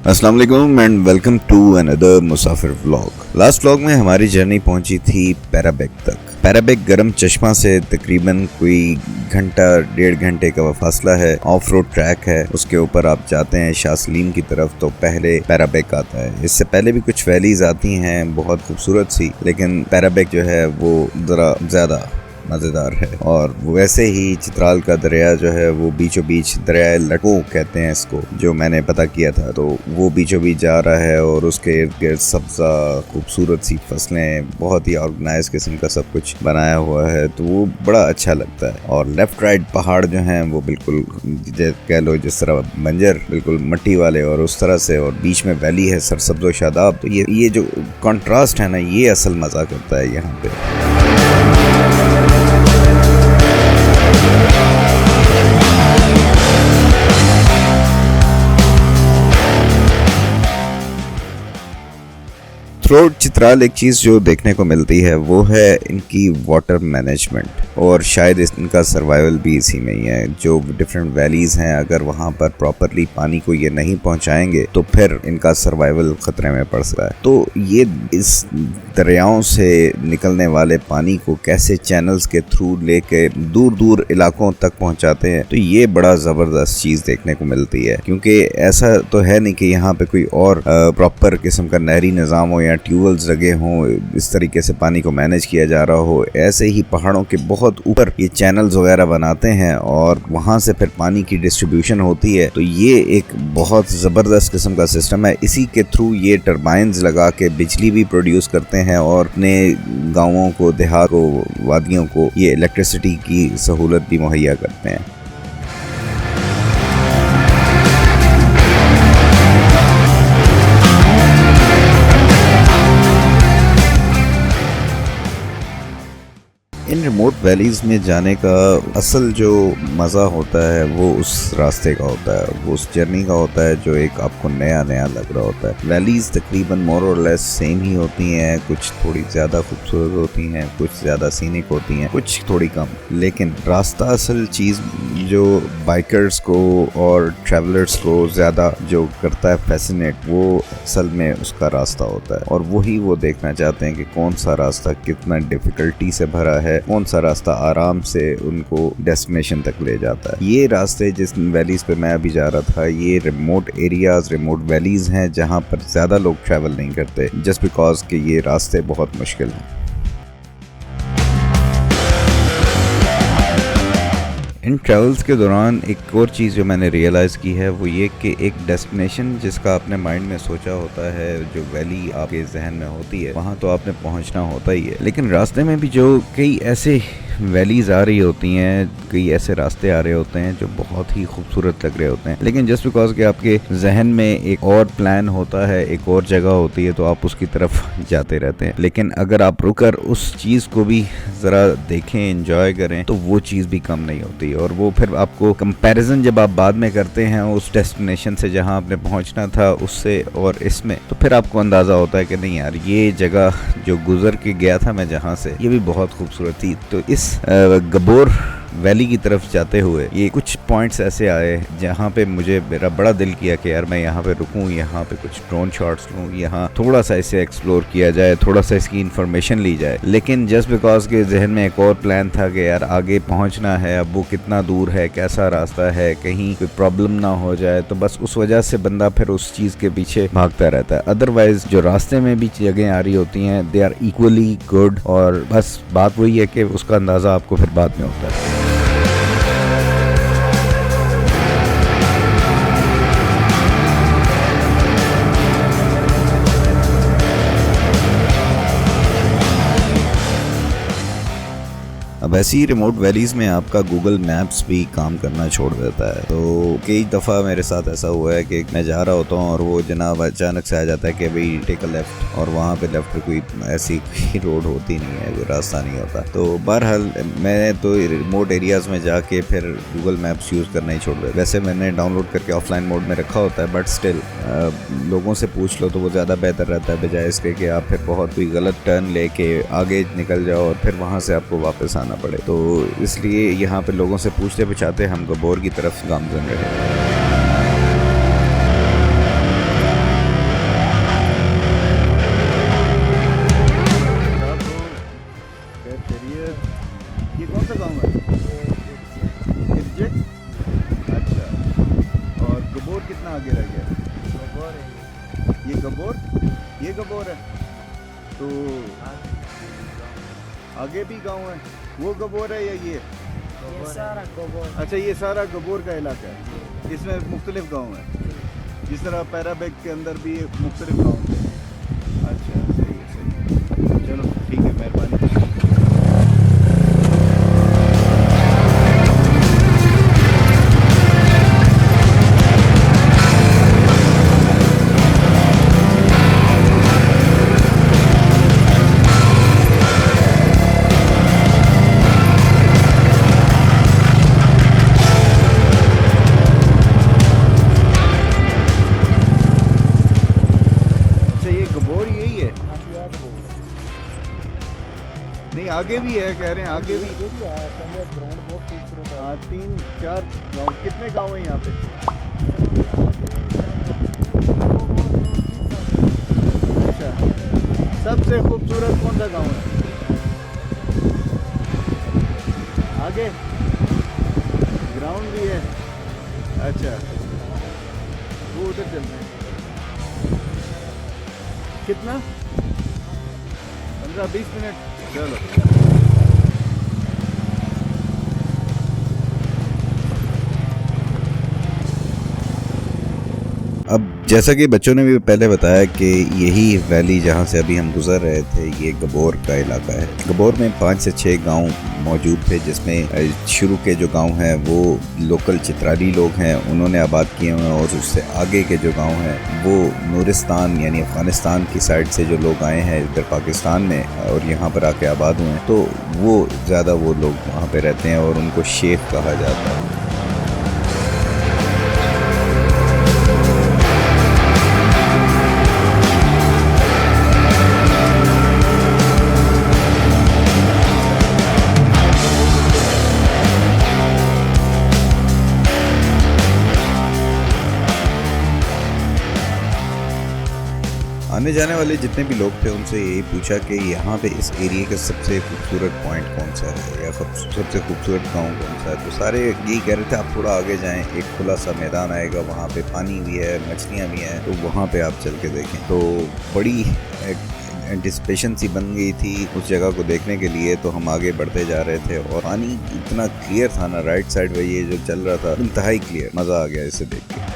अस्सलाम वालेकुम and welcome to another Musafir vlog. Last vlog में हमारी जर्नी पहुंची थी पैराबेक तक। पैराबेक गर्म चश्मा से तकरीबन कोई घंटा 1.5 घंटे का फासला है। ऑफ रोड ट्रैक है, उसके ऊपर आप जाते हैं शाह सलीम की तरफ तो पहले पैराबेक आता है। इससे पहले भी कुछ वैलीज आती हैं बहुत खूबसूरत सी, लेकिन पैराबेक जो है वो ज़रा ज़्यादा मज़ेदार है। और वैसे ही चित्राल का दरिया जो है वो बीचों बीच दरिया लटको कहते हैं इसको, जो मैंने पता किया था, तो वो बीचों बीच जा रहा है और उसके इर्द गिर्द सब्जा खूबसूरत सी फसलें, बहुत ही ऑर्गेनाइज किस्म का सब कुछ बनाया हुआ है, तो वो बड़ा अच्छा लगता है। और लेफ्ट राइट पहाड़ जो हैं वो बिल्कुल कह लो जिस तरह बंजर बिल्कुल मट्टी वाले और उस तरह से, और बीच में वैली है सरसब्ज़ व शादाब। तो ये जो कॉन्ट्रास्ट है ना, ये असल मज़ा करता है यहाँ पे। थ्रूआउट चित्राल एक चीज़ जो देखने को मिलती है वो है इनकी वाटर मैनेजमेंट, और शायद इनका सर्वाइवल भी इसी में ही है। जो डिफरेंट वैलीज़ हैं, अगर वहाँ पर प्रॉपरली पानी को ये नहीं पहुँचाएंगे तो फिर इनका सर्वाइवल ख़तरे में पड़ सकता है। तो ये इस दरियाओं से निकलने वाले पानी को कैसे चैनल्स के थ्रू लेके दूर दूर इलाकों तक पहुँचाते हैं, तो ये बड़ा ज़बरदस्त चीज़ देखने को मिलती है। क्योंकि ऐसा तो है नहीं कि यहाँ पे कोई और प्रॉपर किस्म का नहरी निज़ाम हो या ट्यूबवेल्स लगे हों, इस तरीके से पानी को मैनेज किया जा रहा हो। ऐसे ही पहाड़ों के बहुत ऊपर ये चैनल्स वगैरह बनाते हैं और वहाँ से फिर पानी की डिस्ट्रीब्यूशन होती है। तो ये एक बहुत ज़बरदस्त किस्म का सिस्टम है। इसी के थ्रू ये टरबाइंस लगा के बिजली भी प्रोड्यूस करते हैं और अपने गाँवों को, देहात को, वादियों को ये इलेक्ट्रिसिटी की सहूलत भी मुहैया करते हैं। इन रिमोट वैलीज़ में जाने का असल जो मज़ा होता है वो उस रास्ते का होता है, वो उस जर्नी का होता है जो एक आपको नया नया लग रहा होता है। वैलीज़ तकरीबन मोर और लेस सेम ही होती हैं, कुछ थोड़ी ज़्यादा खूबसूरत होती हैं, कुछ ज़्यादा सीनिक होती हैं, कुछ थोड़ी कम। लेकिन रास्ता असल चीज़ जो बाइकर्स को और ट्रैवलर्स को ज़्यादा जो करता है फैसिनेट, वो असल में उसका रास्ता होता है। और वही वो देखना चाहते हैं कि कौन सा रास्ता कितना डिफ़िकल्टी से भरा है, कौन सा रास्ता आराम से उनको डेस्टिनेशन तक ले जाता है। ये रास्ते जिस वैलीज पे मैं अभी जा रहा था, ये रिमोट एरियाज, रिमोट वैलीज हैं जहाँ पर ज़्यादा लोग ट्रैवल नहीं करते, जस्ट बिकॉज कि ये रास्ते बहुत मुश्किल हैं। इन ट्रैवल्स के दौरान एक और चीज़ जो मैंने रियलाइज़ की है वो ये कि एक डेस्टिनेशन जिसका आपने माइंड में सोचा होता है, जो वैली आपके जहन में होती है, वहाँ तो आपने पहुँचना होता ही है। लेकिन रास्ते में भी जो कई ऐसे वैलीज़ आ रही होती हैं, कई ऐसे रास्ते आ रहे होते हैं जो बहुत ही खूबसूरत लग रहे होते हैं, लेकिन जस्ट बिकॉज कि आपके जहन में एक और प्लान होता है, एक और जगह होती है, तो आप उसकी तरफ जाते रहते हैं। लेकिन अगर आप रुकर उस चीज़ को भी ज़रा देखें, एंजॉय करें, तो वो चीज़ भी कम नहीं होती। और वो फिर आपको कंपैरिजन जब आप बाद में करते हैं उस डेस्टिनेशन से जहाँ आपने पहुँचना था उससे और इसमें, तो फिर आपको अंदाज़ा होता है कि नहीं यार, ये जगह जो गुजर के गया था मैं जहाँ से, ये भी बहुत खूबसूरत थी। तो इस गबोर वैली की तरफ जाते हुए ये कुछ पॉइंट्स ऐसे आए जहाँ पे मेरा बड़ा दिल किया कि यार मैं यहाँ पे रुकूँ, यहाँ पे कुछ ड्रोन शॉट्स लूँ, यहाँ थोड़ा सा इसे एक्सप्लोर किया जाए, थोड़ा सा इसकी इन्फॉर्मेशन ली जाए। लेकिन जस्ट बिकॉज के जहन में एक और प्लान था कि यार आगे पहुँचना है, अब वो कितना दूर है, कैसा रास्ता है, कहीं कोई प्रॉब्लम ना हो जाए, तो बस उस वजह से बंदा फिर उस चीज़ के पीछे भागता रहता है। अदरवाइज जो रास्ते में भी जगह आ रही होती हैं, दे आर इक्वली गुड, और बस बात वही है कि उसका अंदाज़ा आपको फिर बाद में होता है। अब ऐसी ही रिमोट वैलीज़ में आपका गूगल मैप्स भी काम करना छोड़ देता है। तो कई दफ़ा मेरे साथ ऐसा हुआ है कि मैं जा रहा होता हूँ और वो जनाब अचानक से आ जाता है कि भाई टेक अ लेफ़्ट, और वहाँ पे लेफ़्ट पे कोई ऐसी रोड होती नहीं है, कोई रास्ता नहीं होता। तो बहरहाल मैं तो रिमोट एरियाज़ में जाके फिर गूगल मैप्स यूज़ करना ही छोड़ दिया। वैसे मैंने डाउनलोड करके ऑफलाइन मोड में रखा होता है, बट स्टिल लोगों से पूछ लो तो वो ज़्यादा बेहतर रहता है, बजाय इसके कि आप फिर बहुत कोई गलत टर्न लेके आगे निकल जाओ और फिर वहाँ से आपको वापस आना पड़े। तो इसलिए यहाँ पे लोगों से पूछते बचाते हम गबोर की तरफ गामजन रहे। आगे भी गांव है, वो गबोर है या ये? ये सारा गोबर। अच्छा, ये सारा गबोर का इलाका है, इसमें मुख्तलिफ गांव है, जिस तरह पैराबैग के अंदर भी मुख्तलिफ गांव है। अच्छा, सही है, सही है। चलो ठीक है, मेहरबानी। नहीं, आगे भी है, कह रहे हैं आगे भी। ग्राउंड बहुत खूबसूरत है। हाँ, 3-4 गाँव। कितने गाँव हैं यहाँ पे? अच्छा, सबसे खूबसूरत कौन सा गाँव है? आगे ग्राउंड भी है। अच्छा, वो उधर चलते हैं। कितना? 15-20 मिनट। चलो। अब जैसा कि बच्चों ने भी पहले बताया कि यही वैली जहाँ से अभी हम गुजर रहे थे, ये गबोर का इलाका है। गबोर में 5 से 6 गांव मौजूद थे, जिसमें शुरू के जो गांव हैं वो लोकल चित्राली लोग हैं, उन्होंने आबाद किए हुए हैं, और उससे आगे के जो गांव हैं वो नूरिस्तान यानी अफ़गानिस्तान की साइड से जो लोग आए हैं इधर पाकिस्तान में और यहाँ पर आके आबाद हुए हैं, तो वो ज़्यादा वो लोग वहाँ पर रहते हैं और उनको शेख कहा जाता है। आने जाने वाले जितने भी लोग थे उनसे यही पूछा कि यहाँ पे इस एरिया का सबसे खूबसूरत पॉइंट कौन सा है या सबसे खूबसूरत गांव कौन सा है, तो सारे यही कह रहे थे आप थोड़ा आगे जाएं, एक खुला सा मैदान आएगा, वहाँ पे पानी भी है, मछलियाँ भी हैं, तो वहाँ पे आप चल के देखें। तो बड़ी एंटिसिपेशन सी बन गई थी उस जगह को देखने के लिए, तो हम आगे बढ़ते जा रहे थे और पानी इतना क्लियर था ना, राइट साइड में ये जो चल रहा था इंतहाई क्लियर, मज़ा आ गया इसे देख के।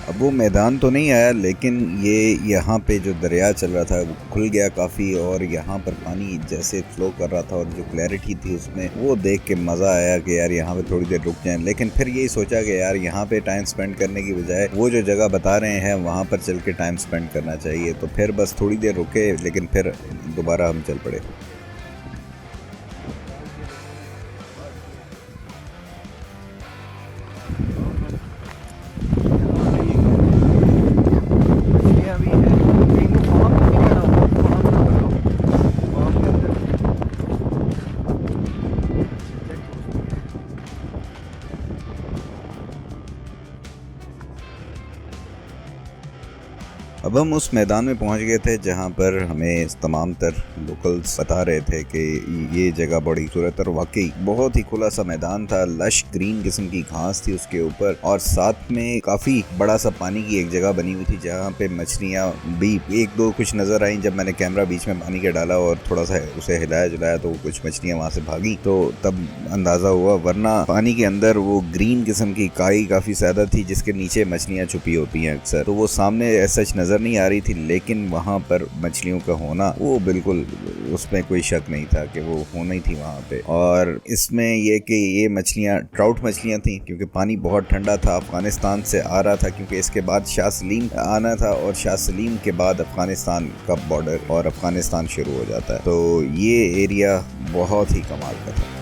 अब वो मैदान तो नहीं आया, लेकिन ये यहाँ पे जो दरिया चल रहा था वो खुल गया काफ़ी, और यहाँ पर पानी जैसे फ्लो कर रहा था और जो क्लैरिटी थी उसमें, वो देख के मज़ा आया कि यार यहाँ पे थोड़ी देर रुक जाएं। लेकिन फिर यही सोचा कि यार यहाँ पे टाइम स्पेंड करने की बजाय वो जो जगह बता रहे हैं वहाँ पर चल के टाइम स्पेंड करना चाहिए, तो फिर बस थोड़ी देर रुके, लेकिन फिर दोबारा हम चल पड़े। अब हम उस मैदान में पहुंच गए थे जहां पर हमें तमाम तर लोकल्स बता रहे थे कि ये जगह बड़ी खूबसूरत और वाकई बहुत ही खुला सा मैदान था, लश ग्रीन किस्म की घास थी उसके ऊपर, और साथ में काफ़ी बड़ा सा पानी की एक जगह बनी हुई थी जहां पे मछलियां भी एक दो कुछ नज़र आई। जब मैंने कैमरा बीच में पानी के डाला और थोड़ा सा उसे हिलाया जुलाया तो कुछ मछलियाँ वहाँ से भागी, तो तब अंदाज़ा हुआ, वरना पानी के अंदर वो ग्रीन किस्म की काई काफ़ी ज़्यादा थी जिसके नीचे मछलियाँ छुपी होती हैं अक्सर, तो वो सामने सच नज़र नहीं आ रही थी, लेकिन वहाँ पर मछलियों का होना वो बिल्कुल उसमें कोई शक नहीं था कि वो होना ही थी वहाँ पे। और इसमें ये कि ये मछलियाँ ट्राउट मछलियाँ थी, क्योंकि पानी बहुत ठंडा था, अफगानिस्तान से आ रहा था, क्योंकि इसके बाद शाह सलीम आना था और शाह सलीम के बाद अफगानिस्तान का बॉर्डर और अफगानिस्तान शुरू हो जाता है। तो ये एरिया बहुत ही कमाल का था।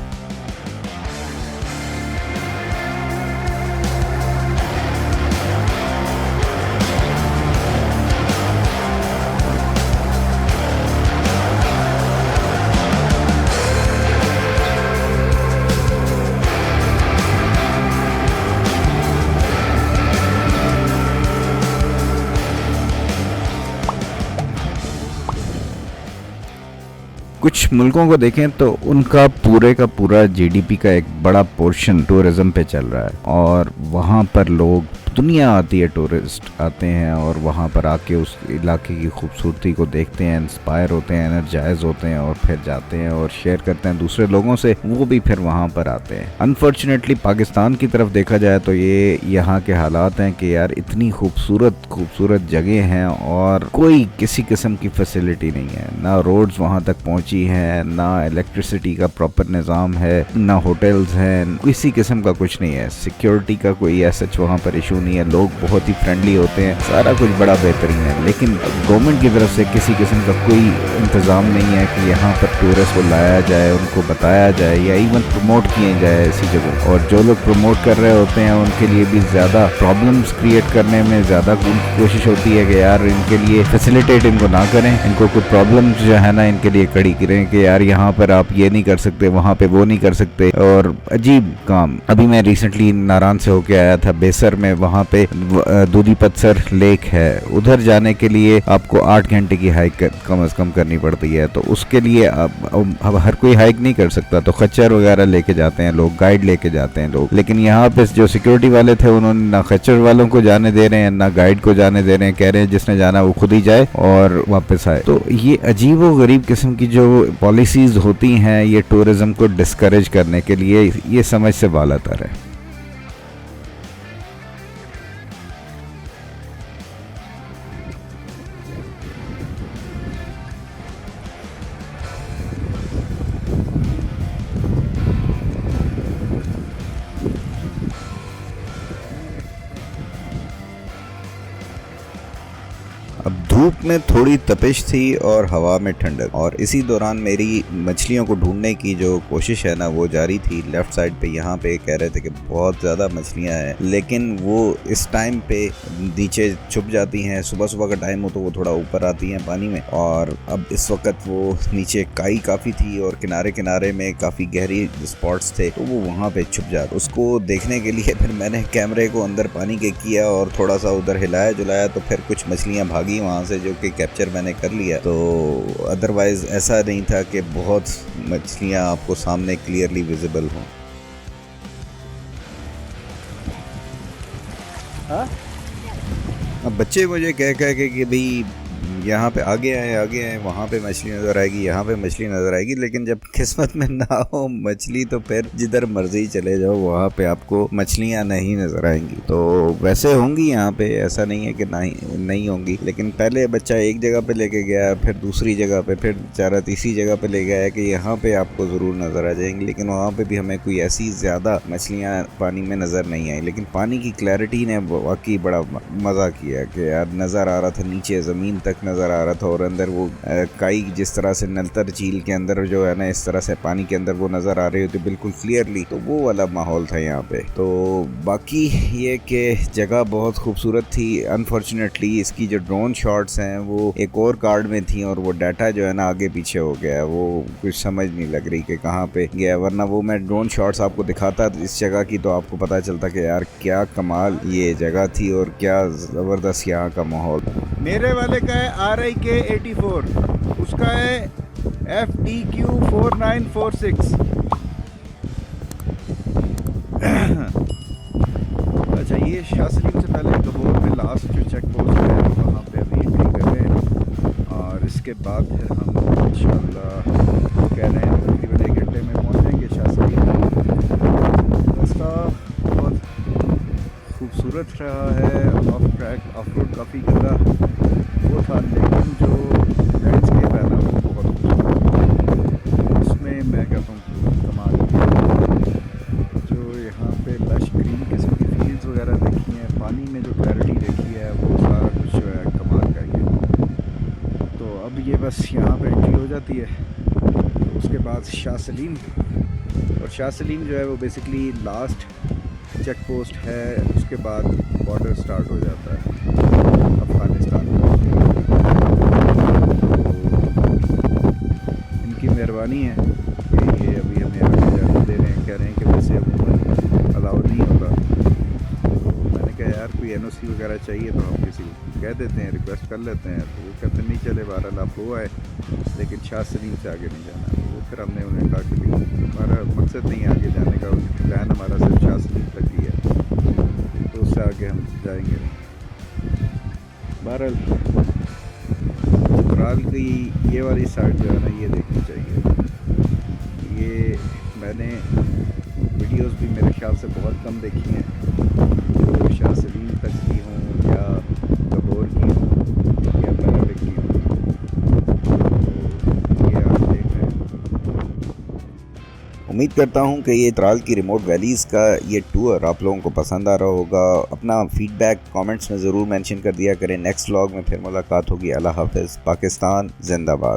कुछ मुल्कों को देखें तो उनका पूरे का पूरा जीडीपी का एक बड़ा पोर्शन टूरिज्म पे चल रहा है, और वहाँ पर लोग दुनिया आती है, टूरिस्ट आते हैं और वहाँ पर आके उस इलाके की खूबसूरती को देखते हैं, इंस्पायर होते हैं, एनर्जाइज होते हैं और फिर जाते हैं और शेयर करते हैं दूसरे लोगों से, वो भी फिर वहाँ पर आते हैं। अनफॉर्चुनेटली पाकिस्तान की तरफ देखा जाए तो ये यहाँ के हालात हैं कि यार इतनी खूबसूरत जगह हैं और कोई किसी किस्म की फैसिलिटी नहीं है, ना रोड्स वहाँ तक पहुँची हैं, ना इलेक्ट्रिसिटी का प्रॉपर निज़ाम है, ना होटल्स हैं, किसी किस्म का कुछ नहीं है। सिक्योरिटी का कोई ऐसा वहाँ पर इशू नहीं है, लोग बहुत ही फ्रेंडली होते हैं, सारा कुछ बड़ा बेहतरीन है। लेकिन गवर्नमेंट की तरफ से किसी किस्म का कोई इंतज़ाम नहीं है कि यहाँ पर टूरिस्ट को लाया जाए, उनको बताया जाए या इवन प्रमोट किए जाए ऐसी जगह। और जो लोग प्रमोट कर रहे होते हैं उनके लिए भी ज़्यादा प्रॉब्लम्स क्रिएट करने में ज़्यादा कोशिश होती है कि यार इनके लिए फैसिलिटेट इनको ना करें, इनको कुछ प्रॉब्लम्स जो है ना इनके लिए खड़ी करें कि यार यहाँ पर आप ये नहीं कर सकते, वहाँ पे वो नहीं कर सकते। और अजीब काम, अभी मैं रिसेंटली नारान से होके आया था बेसर में, वहाँ पे दूधी पत्थर लेक है, उधर जाने के लिए आपको 8 घंटे की हाइक कम से कम करनी पड़ती है। तो उसके लिए अब हर कोई हाइक नहीं कर सकता, तो खच्चर वगैरह लेके जाते हैं लोग, गाइड लेके जाते हैं लोग। लेकिन यहाँ पे जो सिक्योरिटी वाले थे उन्होंने ना खच्चर वालों को जाने दे रहे हैं ना गाइड को जाने दे रहे हैं, कह रहे हैं जिसने जाना वो खुद ही जाए और वापस आए। तो ये अजीब व गरीब किस्म की जो पॉलिसीज होती हैं ये टूरिज्म को डिस्करेज करने के लिए, ये समझ से बालातर है। अब धूप में थोड़ी तपिश थी और हवा में ठंडक, और इसी दौरान मेरी मछलियों को ढूंढने की जो कोशिश है ना वो जारी थी। लेफ्ट साइड पे यहाँ पे कह रहे थे कि बहुत ज़्यादा मछलियाँ हैं, लेकिन वो इस टाइम पे नीचे छुप जाती हैं। सुबह सुबह का टाइम हो तो वो थोड़ा ऊपर आती हैं पानी में, और अब इस वक्त वो नीचे काई काफ़ी थी और किनारे किनारे में काफ़ी गहरी स्पॉट्स थे, तो वो वहाँ पे छुप जाते। उसको देखने के लिए फिर मैंने कैमरे को अंदर पानी के किया और थोड़ा सा उधर हिलाया जुलाया, तो फिर कुछ मछलियाँ भागी वहाँ से, जो कि कैप्चर मैंने कर लिया। तो अदरवाइज ऐसा नहीं था कि बहुत मछलियाँ आपको सामने क्लियरली विजिबल हों। अब बच्चे मुझे कह के कि भाई यहाँ पे आगे आए वहाँ पे मछली नज़र आएगी, यहाँ पे मछली नज़र आएगी, लेकिन जब किस्मत में ना हो मछली तो फिर जिधर मर्जी चले जाओ वहाँ पे आपको मछलियाँ नहीं नज़र आएंगी। तो वैसे होंगी यहाँ पे, ऐसा नहीं है कि नहीं होंगी, लेकिन पहले बच्चा एक जगह पे लेके गया, फिर दूसरी जगह पे, फिर बेचारा तीसरी जगह पे ले गया कि यहाँ पे आपको ज़रूर नज़र आ जाएंगी, लेकिन वहाँ पे भी हमें कोई ऐसी ज़्यादा मछलियाँ पानी में नज़र नहीं आई। लेकिन पानी की क्लैरिटी ने वाकई बड़ा मज़ा किया कि यार नज़र आ रहा था, नीचे ज़मीन तक नज़र आ रहा था, और अंदर वो काई जिस तरह से नलतर झील के अंदर जो है ना इस तरह से पानी के अंदर वो नज़र आ रही होती बिल्कुल क्लियरली, तो वो वाला माहौल था यहाँ पे। तो बाकी ये कि जगह बहुत खूबसूरत थी। अनफॉर्चुनेटली इसकी जो ड्रोन शॉट्स हैं वो एक और कार्ड में थी, और वो डाटा जो है ना आगे पीछे हो गया, वो कुछ समझ नहीं लग रही कि कहाँ पे गया, वरना वो मैं ड्रोन शॉट्स आपको दिखाता इस जगह की तो आपको पता चलता कि यार क्या कमाल ये जगह थी और क्या ज़बरदस्त यहाँ का माहौल। मेरे वाले का है RIK84, उसका है FDQ4946। अच्छा, ये शाह सलीम से पहले गबोर में लास्ट जो चेक पोस्ट है वहाँ पे अभी एंट्री कर रहे हैं, और इसके बाद फिर हम इंशाल्लाह कह रहे हैं तकरीबन 1 घंटे में पहुँचेंगे शाह सलीम। रास्ता बहुत खूबसूरत रहा है, ऑफ ट्रैक ऑफ रोड काफ़ी गंदा था, लेकिन जो लैंडस्केप है ना वो बहुत खूबसूरत है। उसमें मैं कहता हूँ कमाल है। जो यहाँ पे लश ग्रीन किस्म की फील्ड्स वगैरह देखी हैं, पानी में जो क्लैरिटी देखी है, वो सारा कुछ जो है कमाल का ही है। तो अब ये बस यहाँ पे एंट्री हो जाती है, तो उसके बाद शाह सलीम, और शाह सलीम जो है वो बेसिकली लास्ट चेक पोस्ट है। उसके बाद बॉर्डर स्टार्ट हो जाता है अफ़गानिस्तान का। तो इनकी मेहरबानी है कि ये अभी हमें आगे जाने दे रहे हैं। कह रहे हैं कि वैसे अमूमन अलाउड नहीं होता। तो मैंने कहा यार कोई NOC वगैरह चाहिए तो हम किसी को कह देते हैं, रिक्वेस्ट कर लेते हैं। तो वो कहते नहीं चले, बहरहाल आप हो आए, लेकिन शाह सलीम से आगे नहीं जाना। तो फिर हमने उन्हें कहा कि हमारा मकसद नहीं है आगे जाने का, प्लान हमारा सिर्फ शाह सलीम तक ही है, तो उससे आगे हम जाएंगे नहीं। बहरहाल चतराल की ये वाली साइड जो है ना, ये देखनी चाहिए। ये मैंने वीडियोस भी मेरे ख्याल से बहुत कम देखी हैं, जो शाह सलीम तक की हों या गबोर की हों या पैराविक की हों। तो ये आप देख रहे हैं। उम्मीद करता हूँ कि ये त्राल की रिमोट वैलीज़ का ये टूर आप लोगों को पसंद आ रहा होगा। अपना फीडबैक कमेंट्स में ज़रूर मेंशन कर दिया करें। नेक्स्ट व्लॉग में फिर मुलाकात होगी। अल्लाह हाफ़िज़। पाकिस्तान जिंदाबाद।